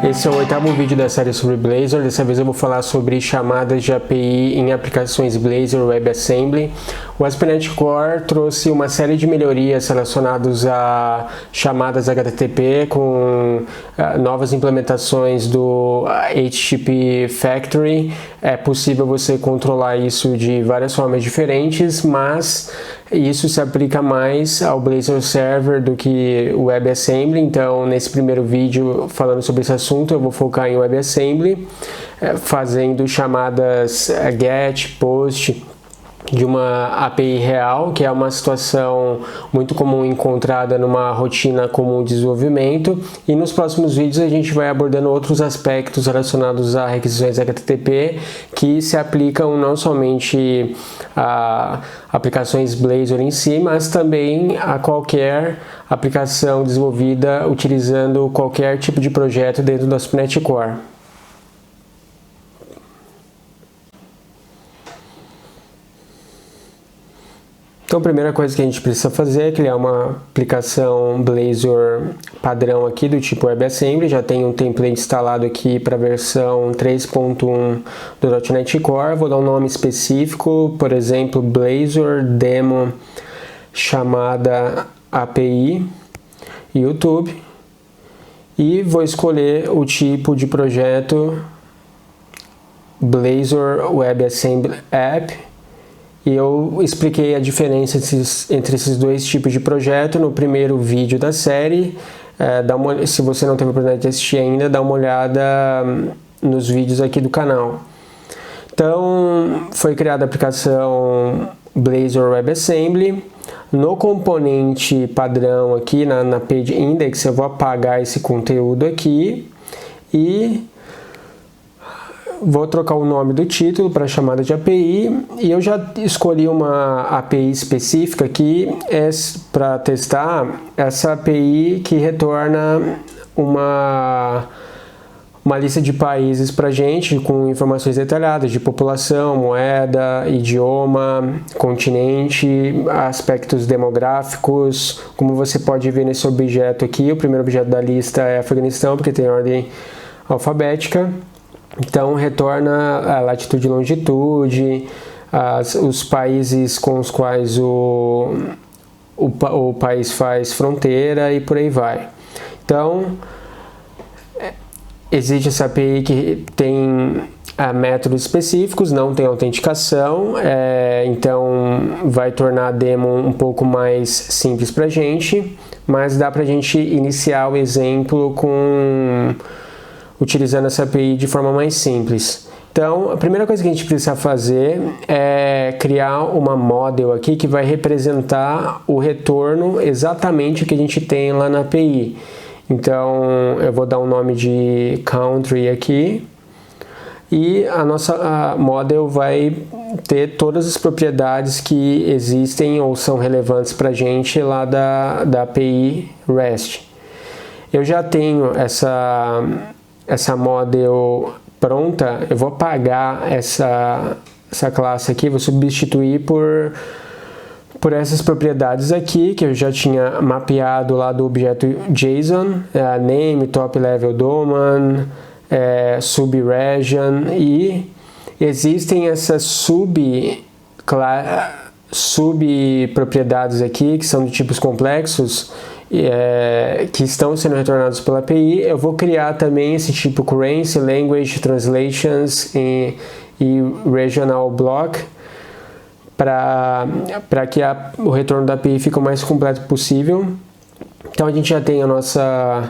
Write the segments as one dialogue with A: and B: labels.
A: Esse é o 8º vídeo da série sobre Blazor. Dessa vez eu vou falar sobre chamadas de API em aplicações Blazor WebAssembly. O ASP.NET Core trouxe uma série de melhorias relacionadas a chamadas HTTP com novas implementações do HTTP Factory. É possível você controlar isso de várias formas diferentes, mas isso se aplica mais ao Blazor Server do que o WebAssembly. Então, nesse primeiro vídeo falando sobre esse assunto, eu vou focar em WebAssembly, fazendo chamadas GET, POST de uma API real, que é uma situação muito comum encontrada numa rotina comum de desenvolvimento. E nos próximos vídeos a gente vai abordando outros aspectos relacionados a requisições HTTP que se aplicam não somente a aplicações Blazor em si, mas também a qualquer aplicação desenvolvida utilizando qualquer tipo de projeto dentro do ASP.NET Core. Então, a primeira coisa que a gente precisa fazer é criar uma aplicação Blazor padrão aqui do tipo WebAssembly. Já tem um template instalado aqui para a versão 3.1 do .NET Core. Vou dar um nome específico, por exemplo, Blazor Demo chamada API YouTube. E vou escolher o tipo de projeto Blazor WebAssembly App. E eu expliquei a diferença entre esses dois tipos de projeto no primeiro vídeo da série. Se você não teve a oportunidade de assistir ainda, dá uma olhada nos vídeos aqui do canal. Então, foi criada a aplicação Blazor WebAssembly. No componente padrão aqui, na Page Index, eu vou apagar esse conteúdo aqui e vou trocar o nome do título para chamada de API, e eu já escolhi uma API específica aqui para testar essa API que retorna uma lista de países para a gente com informações detalhadas de população, moeda, idioma, continente, aspectos demográficos. Como você pode ver nesse objeto aqui, o primeiro objeto da lista é Afeganistão, porque tem ordem alfabética. Então, retorna a latitude e longitude, os países com os quais o país faz fronteira e por aí vai. Então, existe essa API que tem métodos específicos, não tem autenticação, então vai tornar a demo um pouco mais simples para a gente, mas dá para a gente iniciar o exemplo utilizando essa API de forma mais simples. Então, a primeira coisa que a gente precisa fazer é criar uma model aqui que vai representar o retorno exatamente que a gente tem lá na API. Então, eu vou dar um nome de country aqui e a nossa model vai ter todas as propriedades que existem ou são relevantes para a gente lá da API REST. Eu já tenho essa model pronta. Eu vou apagar essa classe aqui, vou substituir por essas propriedades aqui que eu já tinha mapeado lá do objeto JSON, name, top level domain, subregion, e existem essas subpropriedades aqui que são de tipos complexos que estão sendo retornados pela API. Eu vou criar também esse tipo Currency, Language, Translations e Regional Block para que o retorno da API fique o mais completo possível. Então a gente já tem a nossa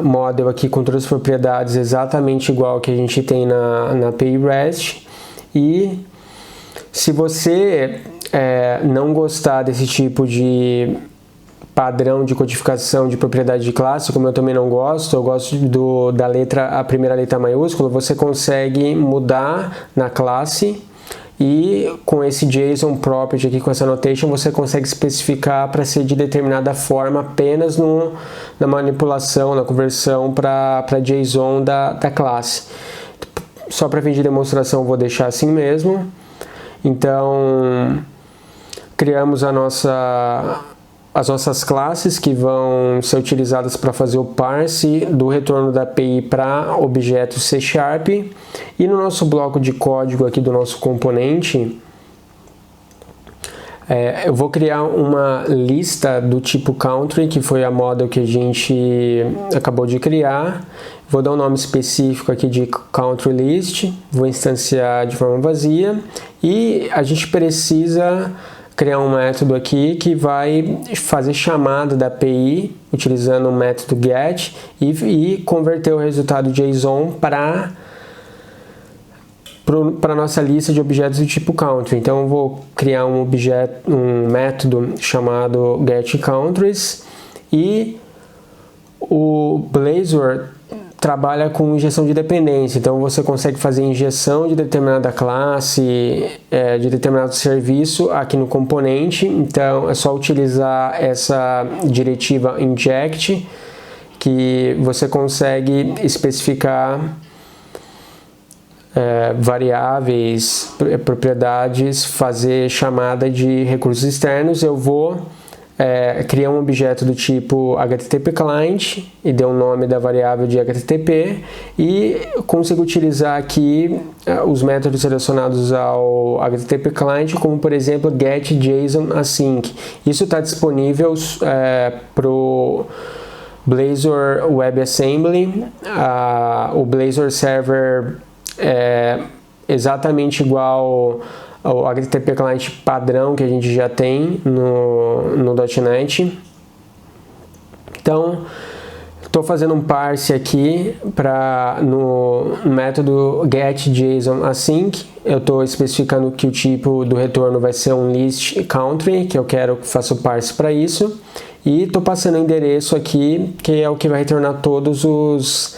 A: model aqui com todas as propriedades exatamente igual que a gente tem na API REST. E se você não gostar desse tipo de padrão de codificação de propriedade de classe, como eu também não gosto, eu gosto a primeira letra maiúscula, você consegue mudar na classe e com esse JSON property aqui, com essa annotation, você consegue especificar para ser de determinada forma apenas na manipulação, na conversão para JSON da classe. Só para fim de demonstração eu vou deixar assim mesmo. Então, criamos a nossa as nossas classes que vão ser utilizadas para fazer o parse do retorno da API para objetos C#. E no nosso bloco de código aqui do nosso componente, eu vou criar uma lista do tipo country, que foi a model que a gente acabou de criar. Vou dar um nome específico aqui de country list, vou instanciar de forma vazia e a gente precisa criar um método aqui que vai fazer chamada da API utilizando o método get e converter o resultado JSON para a nossa lista de objetos do tipo country. Então eu vou criar um método chamado getCountries e o Blazor trabalha com injeção de dependência, então você consegue fazer injeção de determinada classe, de determinado serviço aqui no componente. Então é só utilizar essa diretiva inject que você consegue especificar variáveis, propriedades, fazer chamada de recursos externos. Eu vou criar um objeto do tipo HTTP Client e dê o nome da variável de HTTP e consigo utilizar aqui os métodos relacionados ao HTTP Client, como por exemplo getJSON-async. Isso está disponível para o Blazor WebAssembly. O Blazor Server é exatamente igual ao HTTP Client padrão que a gente já tem no .NET. Então, estou fazendo um parse aqui no método getJSON-async. Eu estou especificando que o tipo do retorno vai ser um list country, que eu quero que faça o parse para isso. E estou passando o endereço aqui, que é o que vai retornar todos os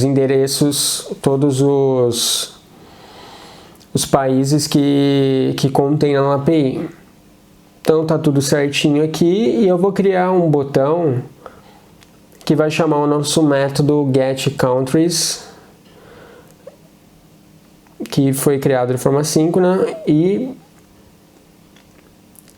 A: endereços, todos os países que contém na API. Então tá tudo certinho aqui e eu vou criar um botão que vai chamar o nosso método getCountries, que foi criado de forma assíncrona, e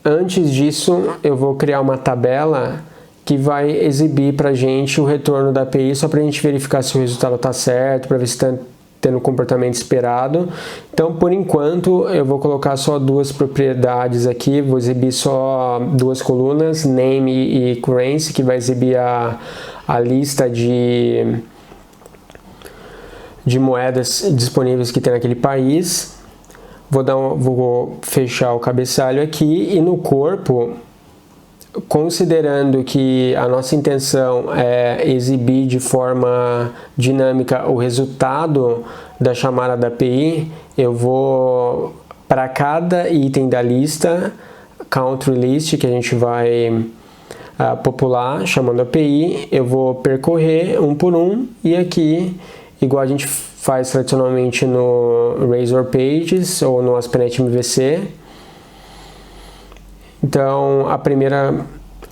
A: antes disso eu vou criar uma tabela que vai exibir para a gente o retorno da API, só para a gente verificar se o resultado está certo, para ver se está tendo o comportamento esperado. Então, por enquanto, eu vou colocar só duas propriedades aqui, vou exibir só duas colunas, name e currency, que vai exibir a lista de moedas disponíveis que tem naquele país. Vou fechar o cabeçalho aqui e no corpo, considerando que a nossa intenção é exibir de forma dinâmica o resultado da chamada da API, eu vou, para cada item da lista, country list, que a gente vai popular chamando a API, eu vou percorrer um por um e aqui, igual a gente faz tradicionalmente no Razor Pages ou no ASP.NET MVC. Então, a primeira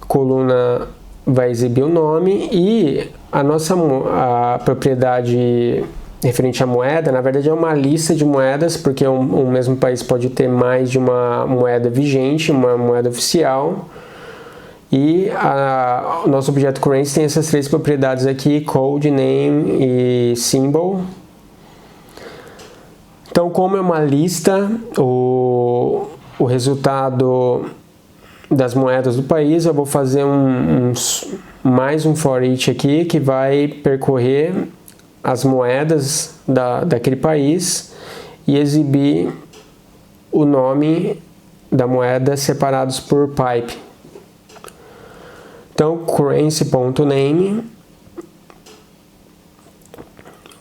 A: coluna vai exibir o nome e a propriedade referente à moeda, na verdade é uma lista de moedas, porque um mesmo país pode ter mais de uma moeda vigente, uma moeda oficial. E o nosso objeto currency tem essas três propriedades aqui, code, name e symbol. Então, como é uma lista, o resultado das moedas do país, eu vou fazer mais um for each aqui, que vai percorrer as moedas daquele país e exibir o nome da moeda separados por pipe. Então, currency.name,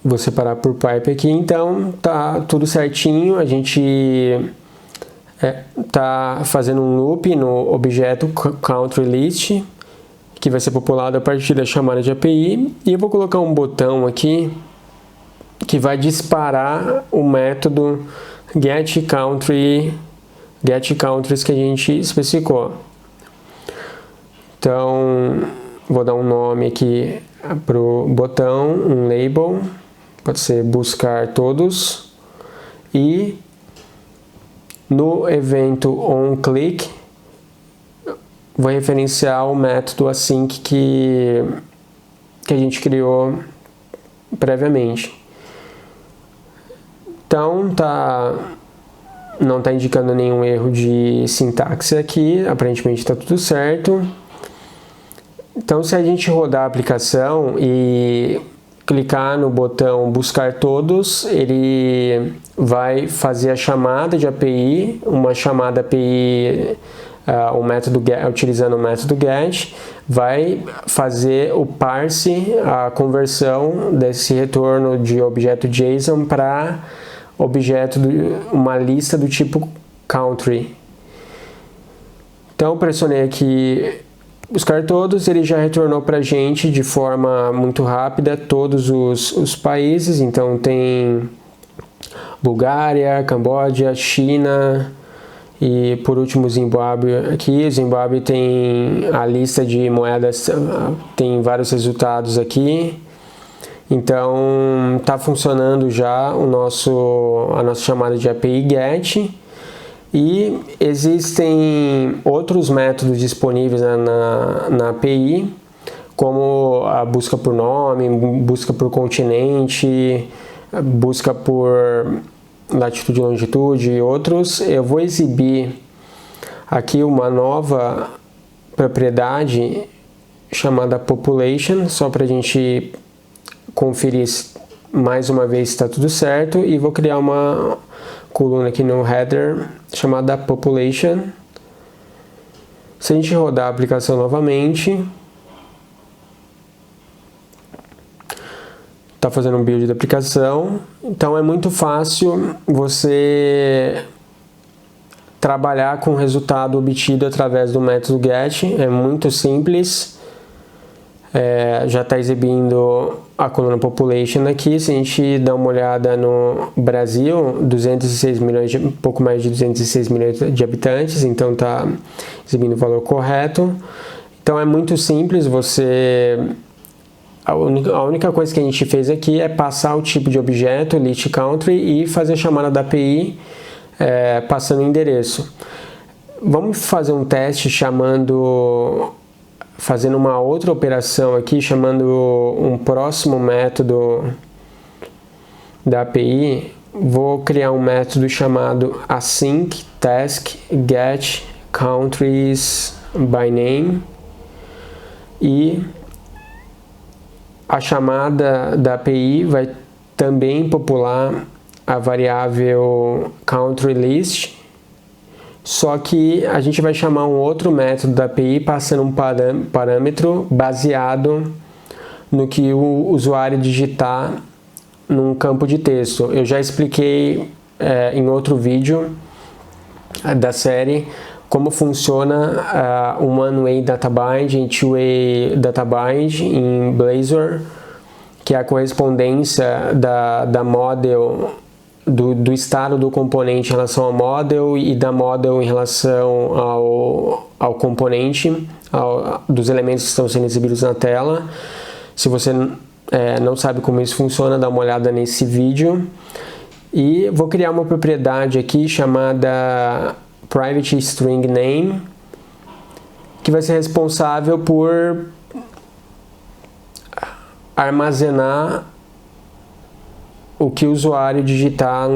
A: vou separar por pipe aqui. Então, tá tudo certinho, a gente tá fazendo um loop no objeto country list, que vai ser populado a partir da chamada de API, e eu vou colocar um botão aqui que vai disparar o método getCountries que a gente especificou. Então, vou dar um nome aqui para o botão, um label, pode ser buscar todos, e no evento onClick vou referenciar o método async que a gente criou previamente. Então, não está indicando nenhum erro de sintaxe aqui, aparentemente está tudo certo. Então, se a gente rodar a aplicação e clicar no botão buscar todos, ele vai fazer a chamada de API, uma chamada API o método get, utilizando o método get, vai fazer o parse, a conversão desse retorno de objeto JSON para objeto, uma lista do tipo country. Então, pressionei aqui buscar todos, ele já retornou para a gente de forma muito rápida todos os países. Então tem Bulgária, Camboja, China e por último Zimbábue aqui. Zimbábue tem a lista de moedas, tem vários resultados aqui. Então está funcionando já a nossa chamada de API GET. E existem outros métodos disponíveis na API, como a busca por nome, busca por continente, busca por latitude e longitude e outros. Eu vou exibir aqui uma nova propriedade chamada population, só para a gente conferir mais uma vez se está tudo certo, e vou criar uma coluna aqui no header chamada population. Se a gente rodar a aplicação novamente, está fazendo um build da aplicação. Então é muito fácil você trabalhar com o resultado obtido através do método get, é muito simples. Já está exibindo a coluna population aqui. Se a gente dá uma olhada no Brasil, 206 milhões, um pouco mais de 206 milhões de habitantes, então está exibindo o valor correto. Então é muito simples, a única coisa que a gente fez aqui é passar o tipo de objeto, list country, e fazer a chamada da API passando o endereço. Vamos fazer um teste fazendo uma outra operação aqui, chamando um próximo método da API. Vou criar um método chamado async task get countries by name, e a chamada da API vai também popular a variável country list. Só que a gente vai chamar um outro método da API passando um parâmetro baseado no que o usuário digitar num campo de texto. Eu já expliquei em outro vídeo da série como funciona um one-way data bind e two-way data bind em Blazor, que é a correspondência da model, do estado do componente em relação ao model e da model em relação ao componente, dos elementos que estão sendo exibidos na tela. Se você não sabe como isso funciona, dá uma olhada nesse vídeo. E vou criar uma propriedade aqui chamada private string name, que vai ser responsável por armazenar o que o usuário digitar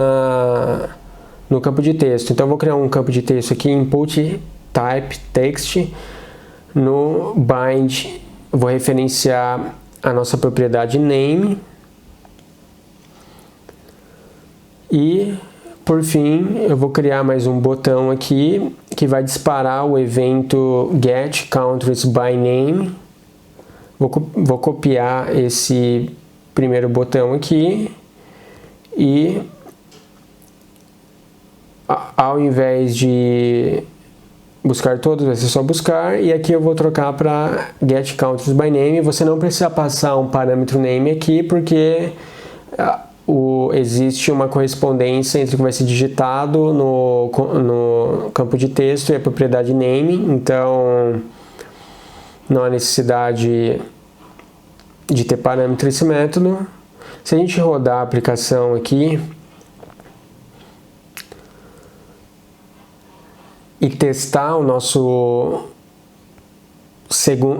A: no campo de texto. Então eu vou criar um campo de texto aqui, input type text. No bind vou referenciar a nossa propriedade name, e por fim eu vou criar mais um botão aqui que vai disparar o evento get countries by name. Vou copiar esse primeiro botão aqui e, ao invés de buscar todos, vai ser só buscar, e aqui eu vou trocar para get countries by name. Você não precisa passar um parâmetro name aqui, porque existe uma correspondência entre o que vai ser digitado no campo de texto e a propriedade name, então não há necessidade de ter parâmetro nesse método. Se a gente rodar a aplicação aqui e testar o nosso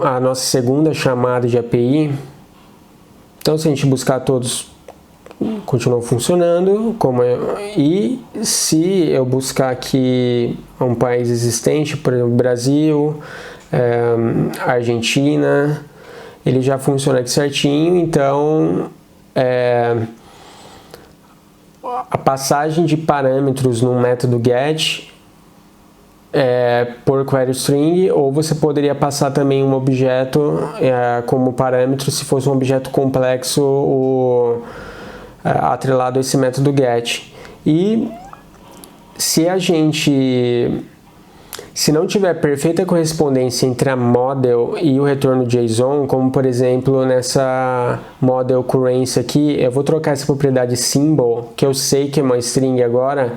A: a nossa segunda chamada de API. Então, se a gente buscar todos, continuam funcionando. E se eu buscar aqui um país existente, por exemplo, Brasil, Argentina, ele já funciona aqui certinho. Então, a passagem de parâmetros no método get por query string, ou você poderia passar também um objeto como parâmetro se fosse um objeto complexo atrelado a esse método get. E se não tiver perfeita correspondência entre a model e o retorno JSON, como por exemplo nessa model currency aqui, eu vou trocar essa propriedade symbol, que eu sei que é uma string agora,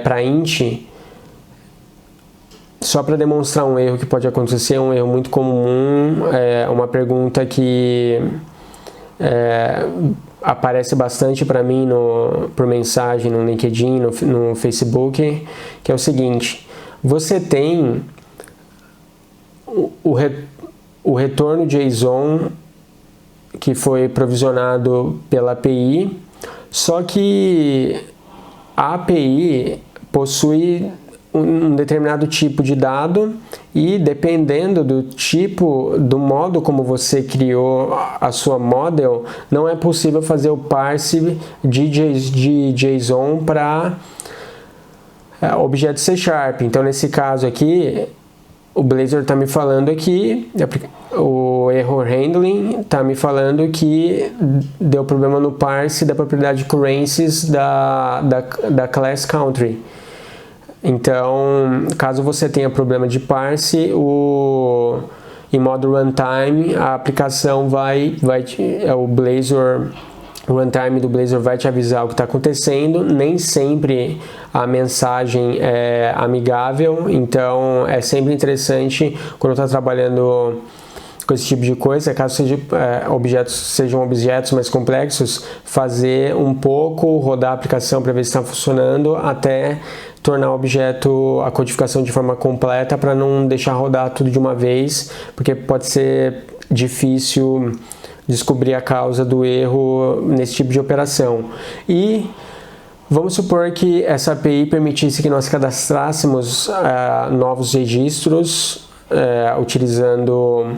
A: para int, só para demonstrar um erro que pode acontecer, um erro muito comum, uma pergunta que aparece bastante para mim por mensagem no LinkedIn, no Facebook, que é o seguinte: você tem o retorno JSON que foi provisionado pela API, só que a API possui um determinado tipo de dado e, dependendo do tipo, do modo como você criou a sua model, não é possível fazer o parse de JSON para objeto C#. Então, nesse caso aqui, o Blazor está me falando aqui, o error handling está me falando que deu problema no parse da propriedade currencies da class country. Então, caso você tenha problema de parse, em modo runtime, a aplicação o Blazor, o runtime do Blazor vai te avisar o que está acontecendo. Nem sempre a mensagem é amigável, então é sempre interessante quando está trabalhando com esse tipo de coisa, caso sejam objetos mais complexos, fazer um pouco, rodar a aplicação para ver se está funcionando, até tornar o objeto, a codificação de forma completa, para não deixar rodar tudo de uma vez, porque pode ser difícil descobrir a causa do erro nesse tipo de operação. E vamos supor que essa API permitisse que nós cadastrássemos novos registros utilizando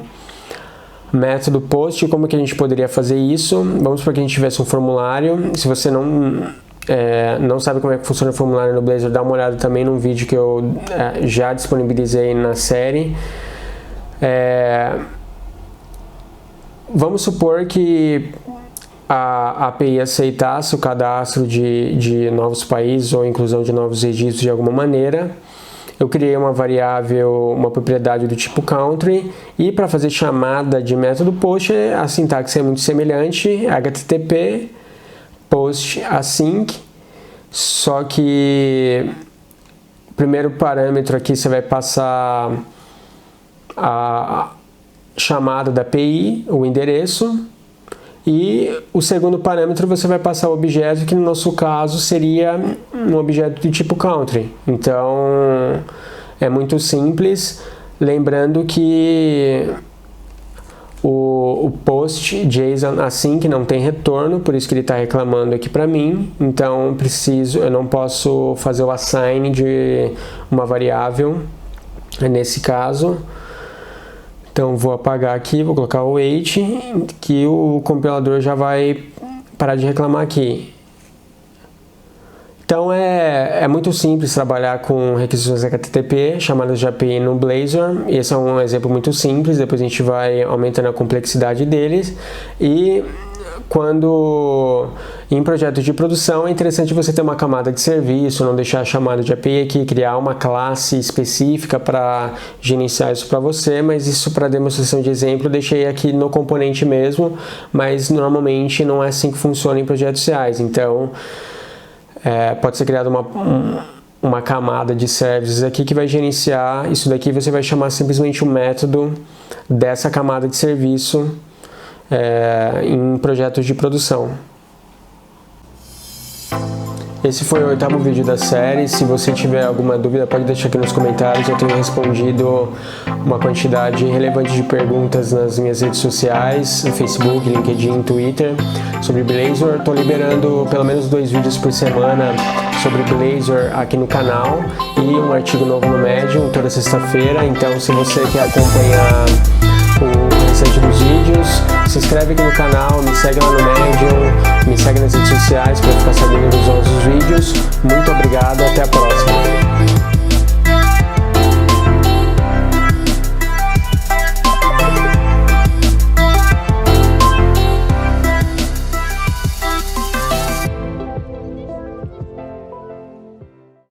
A: método post. Como que a gente poderia fazer isso? Vamos supor que a gente tivesse um formulário. Se você não sabe como é que funciona o formulário no Blazor, dá uma olhada também num vídeo que eu já disponibilizei na série. Vamos supor que a API aceitasse o cadastro de novos países ou inclusão de novos registros de alguma maneira. Eu criei uma variável, uma propriedade do tipo country, e para fazer chamada de método post, a sintaxe é muito semelhante, http post async, só que o primeiro parâmetro aqui você vai passar a chamada da API, o endereço, e o segundo parâmetro você vai passar o objeto, que no nosso caso seria um objeto do tipo country. Então é muito simples, lembrando que o post JSON assim que não tem retorno, por isso que ele está reclamando aqui para mim. Então eu não posso fazer o assign de uma variável nesse caso. Então vou apagar aqui, vou colocar o wait, que o compilador já vai parar de reclamar aqui. Então é muito simples trabalhar com requisições HTTP, chamadas de API no Blazor. Esse é um exemplo muito simples, depois a gente vai aumentando a complexidade deles. E quando em projetos de produção é interessante você ter uma camada de serviço, não deixar a chamada de API aqui, criar uma classe específica para gerenciar isso para você, mas isso, para demonstração de exemplo, eu deixei aqui no componente mesmo, mas normalmente não é assim que funciona em projetos reais. Então pode ser criada uma camada de services aqui que vai gerenciar isso daqui. Você vai chamar simplesmente o método dessa camada de serviço em projetos de produção. Esse foi o 8º vídeo da série. Se você tiver alguma dúvida, pode deixar aqui nos comentários. Eu tenho respondido uma quantidade relevante de perguntas nas minhas redes sociais, no Facebook, LinkedIn, Twitter, sobre Blazor. Estou liberando pelo menos 2 vídeos por semana sobre Blazor aqui no canal e um artigo novo no Medium toda sexta-feira. Então, se você quer acompanhar o restante dos vídeos, se inscreve aqui no canal, me segue lá no Medium, me segue nas redes sociais para ficar sabendo dos nossos vídeos. Muito obrigado, até a próxima!